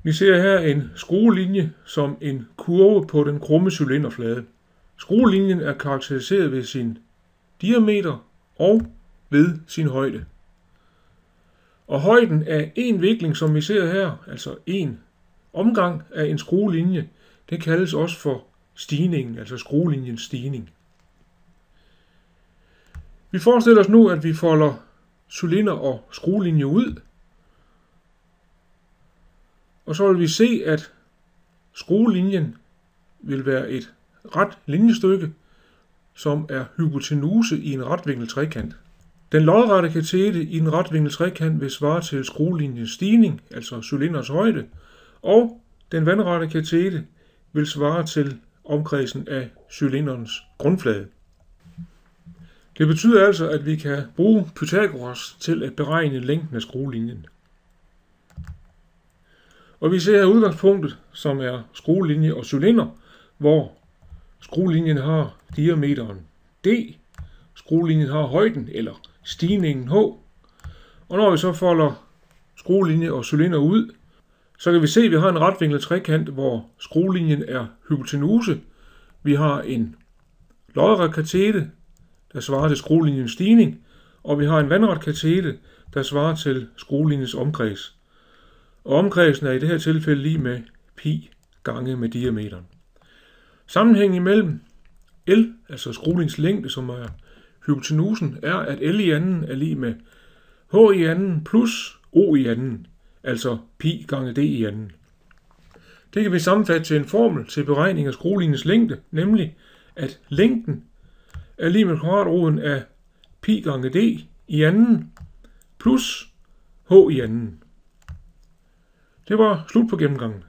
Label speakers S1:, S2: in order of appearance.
S1: Vi ser her en skruelinje som en kurve på den krumme cylinderflade. Skruelinjen er karakteriseret ved sin diameter og ved sin højde. Og højden af en vikling, som vi ser her, altså en omgang af en skruelinje, det kaldes også for stigningen, altså skruelinjens stigning. Vi forestiller os nu, at vi folder cylinder og skruelinje ud. Og så vil vi se, at skruelinjen vil være et ret linjestykke, som er hypotenuse i en retvinklet trekant. Den lodrette katete i en retvinklet trekant vil svare til skruelinjens stigning, altså cylinders højde, og den vandrette katete vil svare til omkredsen af cylinderens grundflade. Det betyder altså, at vi kan bruge Pythagoras til at beregne længden af skruelinjen. Og vi ser her udgangspunktet, som er skruelinje og cylinder, hvor skruelinjen har diameteren d, skruelinjen har højden eller stigningen h. Og når vi så folder skruelinje og cylinder ud, så kan vi se, at vi har en retvinklet trekant, hvor skruelinjen er hypotenuse. Vi har en lodret katete, der svarer til skruelinjens stigning, og vi har en vandret katete, der svarer til skruelinjens omkreds. Og omkredsen er i det her tilfælde lig med pi gange med diameteren. Sammenhængen imellem L, altså skruelinjens længde, som er hypotenusen, er, at L i anden er lig med H i anden plus O i anden, altså pi gange D i anden. Det kan vi sammenfatte til en formel til beregning af skruelinjens længde, nemlig at længden er lig med kvadratroden af pi gange D i anden plus H i anden. Det var slut på gennemgangen.